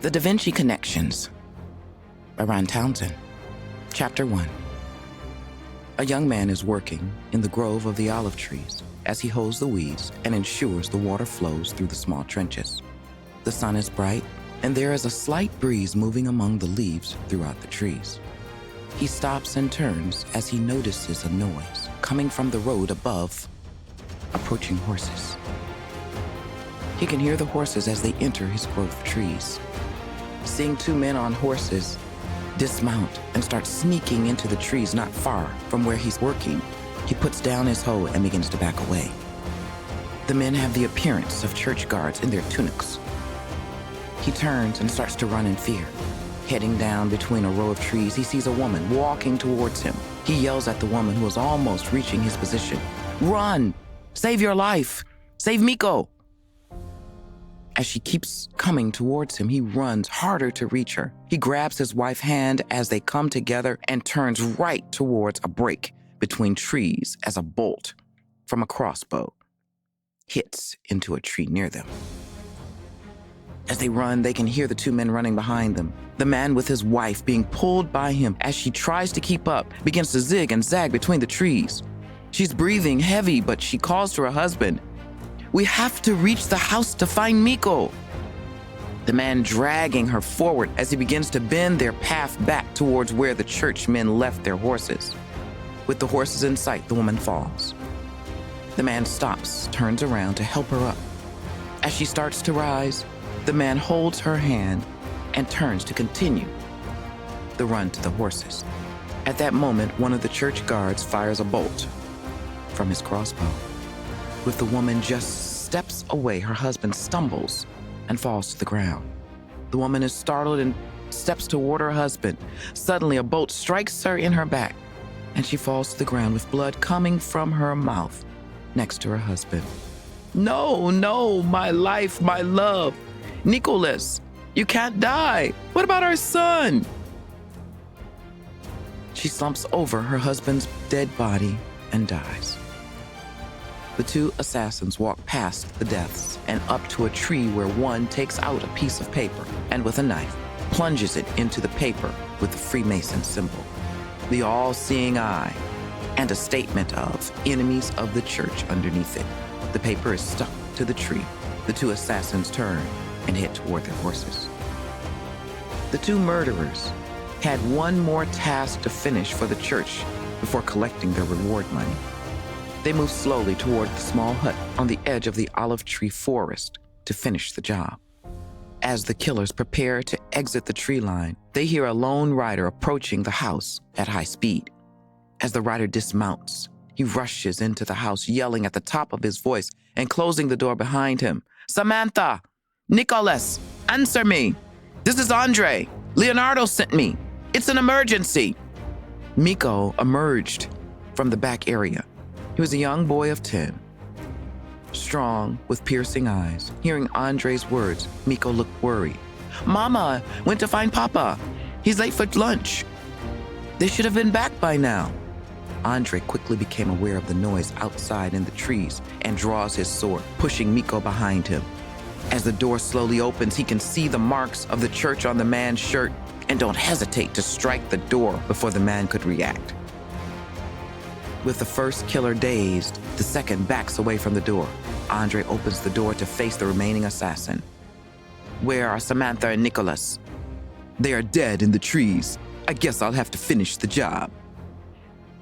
The Davinci Connections by Ron Townsen. Chapter 1. A young man is working in the grove of the olive trees as he hoes the weeds and ensures the water flows through the small trenches. The sun is bright, and there is a slight breeze moving among the leaves throughout the trees. He stops and turns as he notices a noise coming from the road above, approaching horses. He can hear the horses as they enter his grove of trees. Seeing two men on horses dismount and start sneaking into the trees not far from where he's working, he puts down his hoe and begins to back away. The men have the appearance of church guards in their tunics. He turns and starts to run in fear. Heading down between a row of trees, he sees a woman walking towards him. He yells at the woman who is almost reaching his position. "Run! Save your life! Save Miko!" As she keeps coming towards him, he runs harder to reach her. He grabs his wife's hand as they come together and turns right towards a break between trees as a bolt from a crossbow hits into a tree near them. As they run, they can hear the two men running behind them. The man with his wife being pulled by him as she tries to keep up, begins to zig and zag between the trees. She's breathing heavy, but she calls to her husband. "We have to reach the house to find Miko." The man dragging her forward as he begins to bend their path back towards where the churchmen left their horses. With the horses in sight, the woman falls. The man stops, turns around to help her up. As she starts to rise, the man holds her hand and turns to continue the run to the horses. At that moment, one of the church guards fires a bolt from his crossbow. With the woman just steps away, her husband stumbles and falls to the ground. The woman is startled and steps toward her husband. Suddenly, a bolt strikes her in her back, and she falls to the ground with blood coming from her mouth next to her husband. "No, no, my life, my love. Nicholas, you can't die. What about our son?" She slumps over her husband's dead body and dies. The two assassins walk past the deaths and up to a tree where one takes out a piece of paper and with a knife plunges it into the paper with the Freemason symbol, the all-seeing eye, and a statement of enemies of the church underneath it. The paper is stuck to the tree. The two assassins turn and head toward their horses. The two murderers had one more task to finish for the church before collecting their reward money. They move slowly toward the small hut on the edge of the olive tree forest to finish the job. As the killers prepare to exit the tree line, they hear a lone rider approaching the house at high speed. As the rider dismounts, he rushes into the house, yelling at the top of his voice and closing the door behind him. "Samantha! Nicholas! Answer me! This is Andre! Leonardo sent me! It's an emergency!" Miko emerged from the back area. He was a young boy of 10, strong with piercing eyes. Hearing Andre's words, Miko looked worried. "Mama went to find Papa. He's late for lunch. They should have been back by now." Andre quickly became aware of the noise outside in the trees and draws his sword, pushing Miko behind him. As the door slowly opens, he can see the marks of the church on the man's shirt and don't hesitate to strike the door before the man could react. With the first killer dazed, the second backs away from the door. Andre opens the door to face the remaining assassin. "Where are Samantha and Nicholas?" "They are dead in the trees. I guess I'll have to finish the job."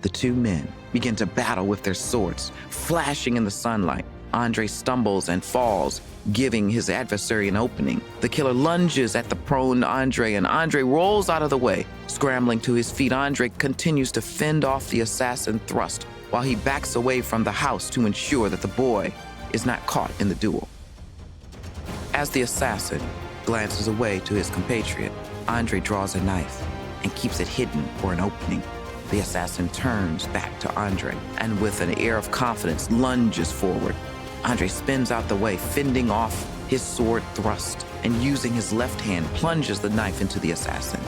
The two men begin to battle with their swords, flashing in the sunlight. Andre stumbles and falls, giving his adversary an opening. The killer lunges at the prone Andre, and Andre rolls out of the way. Scrambling to his feet, Andre continues to fend off the assassin thrust while he backs away from the house to ensure that the boy is not caught in the duel. As the assassin glances away to his compatriot, Andre draws a knife and keeps it hidden for an opening. The assassin turns back to Andre and with an air of confidence lunges forward. Andre spins out the way, fending off his sword thrust, and using his left hand plunges the knife into the assassin.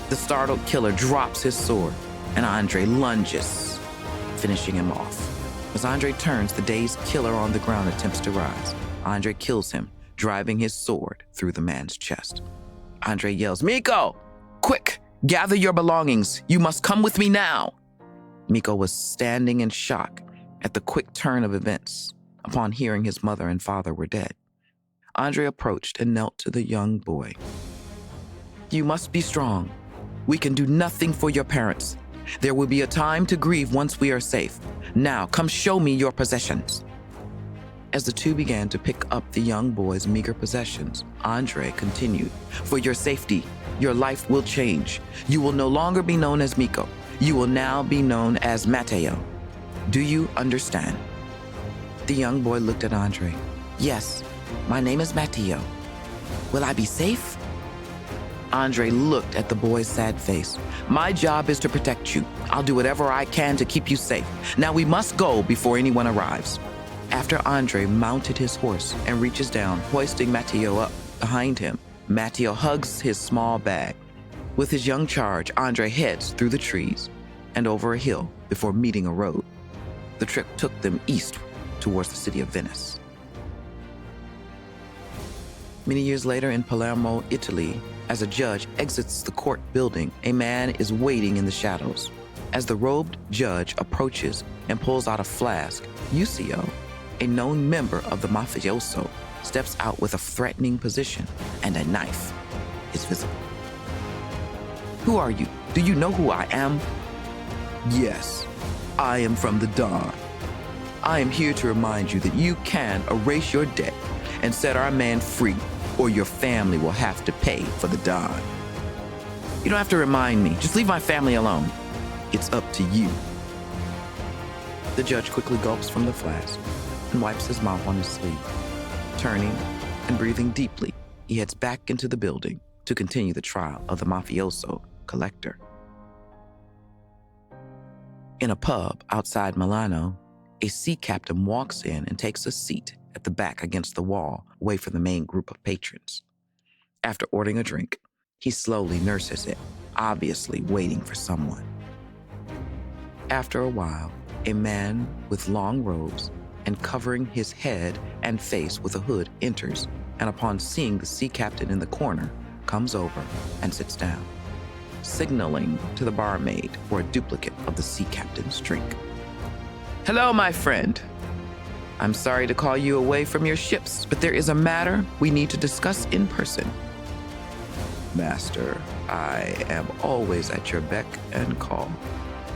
The startled killer drops his sword, and Andre lunges, finishing him off. As Andre turns, the dazed killer on the ground attempts to rise. Andre kills him, driving his sword through the man's chest. Andre yells, "Miko! Quick! Gather your belongings! You must come with me now!" Miko was standing in shock at the quick turn of events upon hearing his mother and father were dead. Andre approached and knelt to the young boy. "You must be strong. We can do nothing for your parents. There will be a time to grieve once we are safe. Now, come show me your possessions." As the two began to pick up the young boy's meager possessions, Andre continued, "For your safety, your life will change. You will no longer be known as Miko. You will now be known as Matteo. Do you understand?" The young boy looked at Andre. "Yes, my name is Matteo. Will I be safe?" Andre looked at the boy's sad face. "My job is to protect you. I'll do whatever I can to keep you safe. Now we must go before anyone arrives." After Andre mounted his horse and reaches down, hoisting Matteo up behind him, Matteo hugs his small bag. With his young charge, Andre heads through the trees and over a hill before meeting a road. The trip took them east towards the city of Venice. Many years later in Palermo, Italy, as a judge exits the court building, a man is waiting in the shadows. As the robed judge approaches and pulls out a flask, Lucio, a known member of the mafioso, steps out with a threatening position, and a knife is visible. "Who are you? Do you know who I am?" "Yes, I am from the Don. I am here to remind you that you can erase your debt and set our man free, or your family will have to pay for the Don." "You don't have to remind me. Just leave my family alone." "It's up to you." The judge quickly gulps from the flask and wipes his mouth on his sleeve. Turning and breathing deeply, he heads back into the building to continue the trial of the mafioso collector. In a pub outside Milano, a sea captain walks in and takes a seat at the back against the wall, away from the main group of patrons. After ordering a drink, he slowly nurses it, obviously waiting for someone. After a while, a man with long robes and covering his head and face with a hood enters, and upon seeing the sea captain in the corner, comes over and sits down, signaling to the barmaid for a duplicate of the sea captain's drink. "Hello, my friend. I'm sorry to call you away from your ships, but there is a matter we need to discuss in person." "Master, I am always at your beck and call.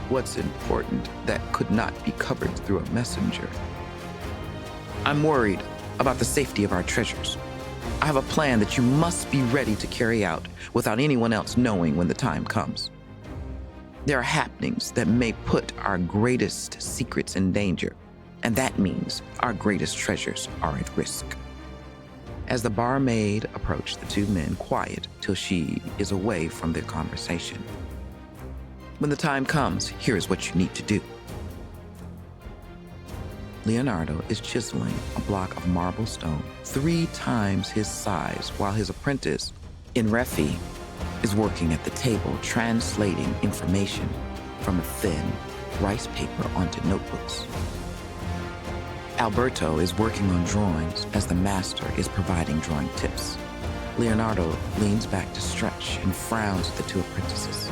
What's important that could not be covered through a messenger?" "I'm worried about the safety of our treasures. I have a plan that you must be ready to carry out without anyone else knowing when the time comes. There are happenings that may put our greatest secrets in danger, and that means our greatest treasures are at risk." As the barmaid approached the two men, quiet till she is away from their conversation. "When the time comes, here is what you need to do." Leonardo is chiseling a block of marble stone 3 times his size, while his apprentice, Enrefi, is working at the table translating information from a thin rice paper onto notebooks. Alberto is working on drawings as the master is providing drawing tips. Leonardo leans back to stretch and frowns at the 2 apprentices.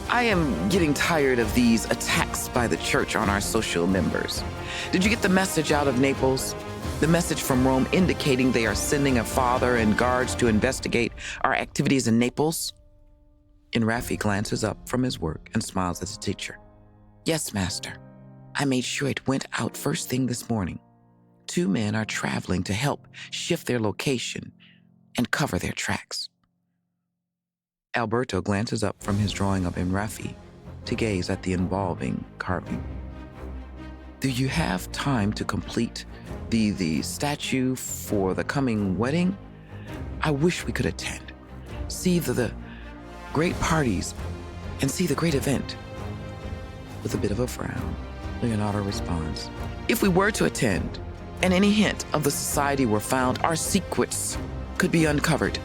"I am getting tired of these attacks by the church on our social members. Did you get the message out of Naples? The message from Rome indicating they are sending a father and guards to investigate our activities in Naples?" Enrafi glances up from his work and smiles at the teacher. "Yes, master. I made sure it went out first thing this morning. 2 men are traveling to help shift their location and cover their tracks." Alberto glances up from his drawing of Enrafi to gaze at the involving carving. "Do you have time to complete the statue for the coming wedding? I wish we could attend, see the great parties, and see the great event." With a bit of a frown, Leonardo responds, "If we were to attend, and any hint of the society were found, our secrets could be uncovered.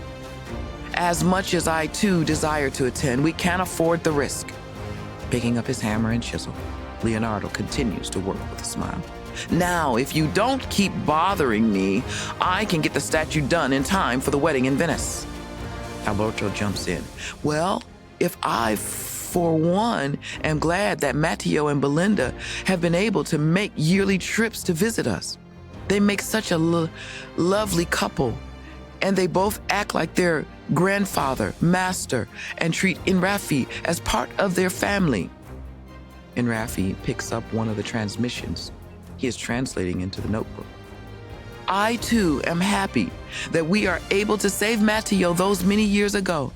As much as I too desire to attend, we can't afford the risk." Picking up his hammer and chisel, Leonardo continues to work with a smile. Now, if you don't keep bothering me, I can get the statue done in time for the wedding in Venice. Alberto jumps in. Well, if I, for one, am glad that Matteo and Belinda have been able to make yearly trips to visit us. They make such a lovely couple, and they both act like their grandfather, master, and treat Inrafi as part of their family. Inrafi picks up one of the transmissions he is translating into the notebook. I, too, am happy that we are able to save Matteo those many years ago.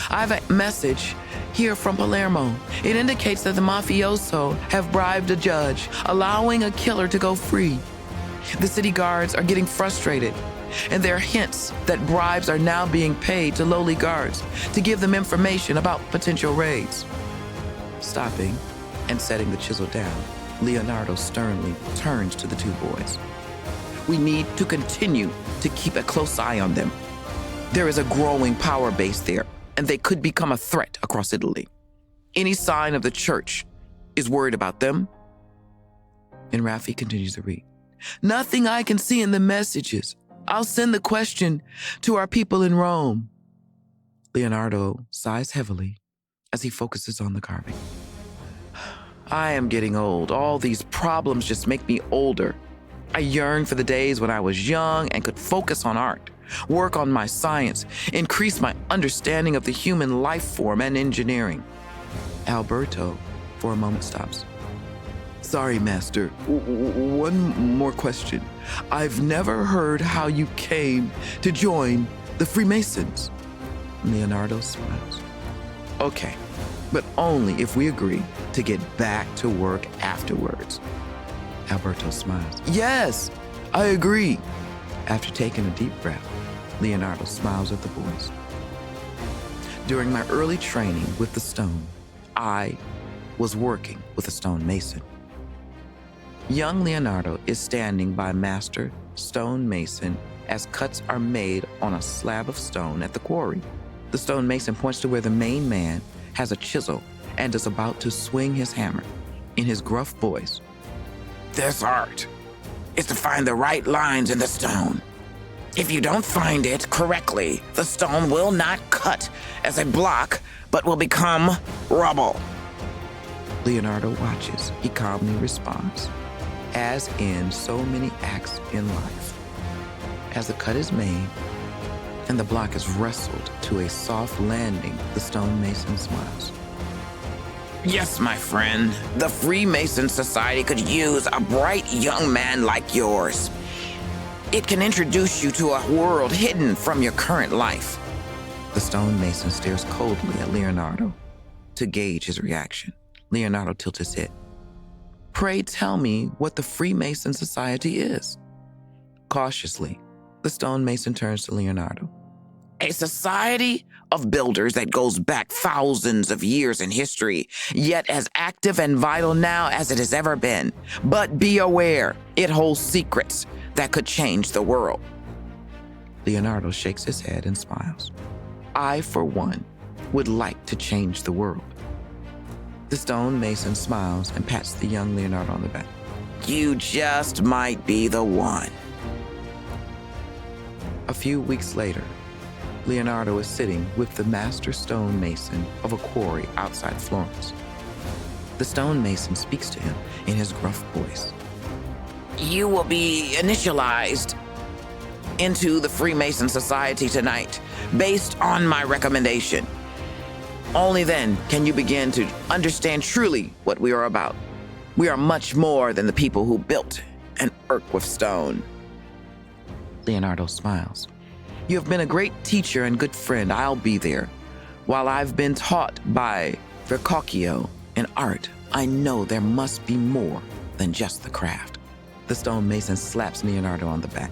I have a message here from Palermo. It indicates that the mafioso have bribed a judge, allowing a killer to go free. The city guards are getting frustrated, and there are hints that bribes are now being paid to lowly guards to give them information about potential raids. Stopping and setting the chisel down, Leonardo sternly turns to the two boys. We need to continue to keep a close eye on them. There is a growing power base there, and they could become a threat across Italy. Any sign of the church is worried about them. And Raffi continues to read. Nothing I can see in the messages. I'll send the question to our people in Rome. Leonardo sighs heavily as he focuses on the carving. I am getting old. All these problems just make me older. I yearn for the days when I was young and could focus on art, work on my science, increase my understanding of the human life form and engineering. Alberto, for a moment, stops. Sorry, Master. One more question. I've never heard how you came to join the Freemasons. Leonardo smiles. Okay, but only if we agree to get back to work afterwards. Alberto smiles. Yes, I agree. After taking a deep breath, Leonardo smiles at the boys. During my early training with the stone, I was working with a stonemason. Young Leonardo is standing by Master Stonemason as cuts are made on a slab of stone at the quarry. The stonemason points to where the main man has a chisel and is about to swing his hammer. In his gruff voice, this art is to find the right lines in the stone. If you don't find it correctly, the stone will not cut as a block, but will become rubble. Leonardo watches. He calmly responds, as in so many acts in life. As the cut is made and the block is wrestled to a soft landing, the stonemason smiles. Yes, my friend, the Freemason Society could use a bright young man like yours. It can introduce you to a world hidden from your current life. The stonemason stares coldly at Leonardo to gauge his reaction. Leonardo tilts his head. Pray tell me what the Freemason Society is. Cautiously, the stonemason turns to Leonardo. A society of builders that goes back thousands of years in history, yet as active and vital now as it has ever been. But be aware, it holds secrets that could change the world. Leonardo shakes his head and smiles. I, for one, would like to change the world. The stonemason smiles and pats the young Leonardo on the back. You just might be the one. A few weeks later, Leonardo is sitting with the master stonemason of a quarry outside Florence. The stonemason speaks to him in his gruff voice. You will be initialized into the Freemason Society tonight, based on my recommendation. Only then can you begin to understand truly what we are about. We are much more than the people who built and work with stone. Leonardo smiles. You have been a great teacher and good friend. I'll be there. While I've been taught by Verrocchio in art, I know there must be more than just the craft. The stonemason slaps Leonardo on the back.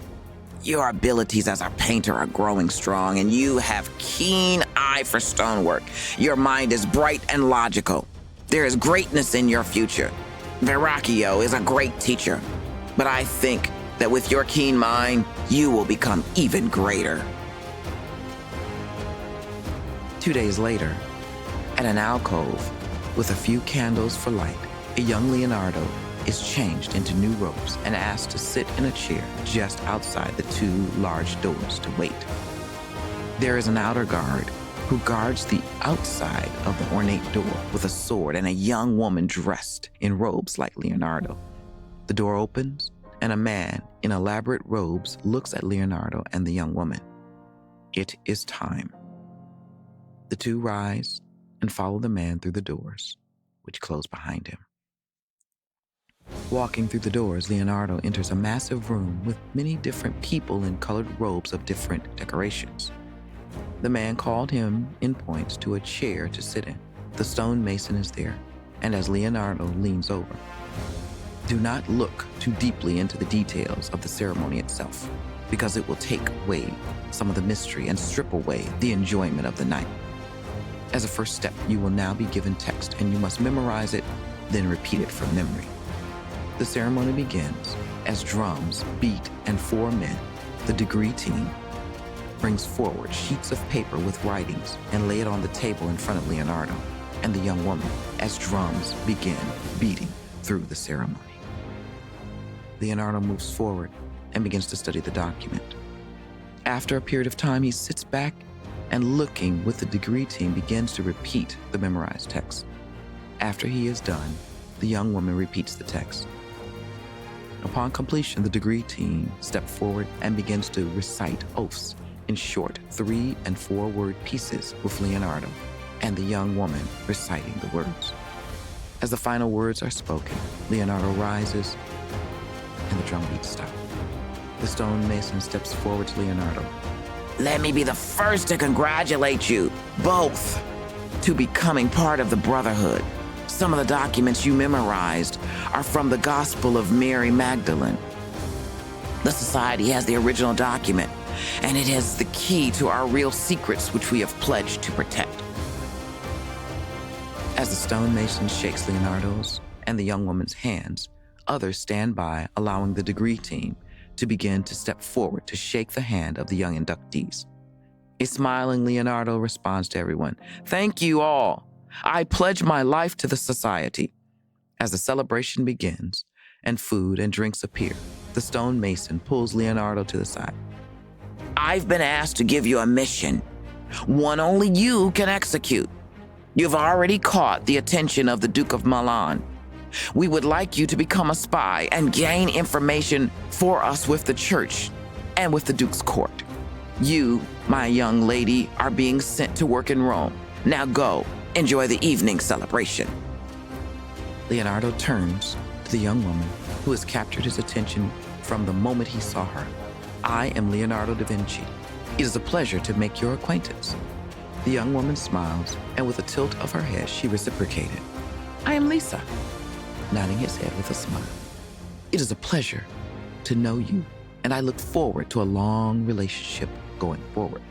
Your abilities as a painter are growing strong, and you have keen eye for stonework. Your mind is bright and logical. There is greatness in your future. Verrocchio is a great teacher, but I think that with your keen mind, you will become even greater. 2 days later, at an alcove with a few candles for light, a young Leonardo is changed into new robes and asked to sit in a chair just outside the two large doors to wait. There is an outer guard who guards the outside of the ornate door with a sword and a young woman dressed in robes like Leonardo. The door opens, and a man in elaborate robes looks at Leonardo and the young woman. It is time. The two rise and follow the man through the doors, which close behind him. Walking through the doors, Leonardo enters a massive room with many different people in colored robes of different decorations. The man called him and points to a chair to sit in. The stonemason is there, and as Leonardo leans over, do not look too deeply into the details of the ceremony itself, because it will take away some of the mystery and strip away the enjoyment of the night. As a first step, you will now be given text, and you must memorize it, then repeat it from memory. The ceremony begins as drums beat and 4 men, the degree team, brings forward sheets of paper with writings and lay it on the table in front of Leonardo and the young woman as drums begin beating through the ceremony. Leonardo moves forward and begins to study the document. After a period of time, he sits back and, looking with the degree team, begins to repeat the memorized text. After he is done, the young woman repeats the text. Upon completion, the degree team steps forward and begins to recite oaths in short 3- and 4-word pieces with Leonardo and the young woman reciting the words. As the final words are spoken, Leonardo rises and the drum beats stop. The stonemason steps forward to Leonardo. Let me be the first to congratulate you both to becoming part of the Brotherhood. Some of the documents you memorized are from the Gospel of Mary Magdalene. The Society has the original document, and it has the key to our real secrets, which we have pledged to protect. As the stonemason shakes Leonardo's and the young woman's hands, others stand by, allowing the degree team to begin to step forward to shake the hand of the young inductees. A smiling Leonardo responds to everyone, "Thank you all. I pledge my life to the society." As the celebration begins and food and drinks appear, the stonemason pulls Leonardo to the side. I've been asked to give you a mission, one only you can execute. You've already caught the attention of the Duke of Milan. We would like you to become a spy and gain information for us with the church and with the Duke's court. You, my young lady, are being sent to work in Rome. Now go, enjoy the evening celebration. Leonardo turns to the young woman who has captured his attention from the moment he saw her. I am Leonardo da Vinci. It is a pleasure to make your acquaintance. The young woman smiles, and with a tilt of her head, she reciprocated. I am Lisa, nodding his head with a smile. It is a pleasure to know you, and I look forward to a long relationship going forward.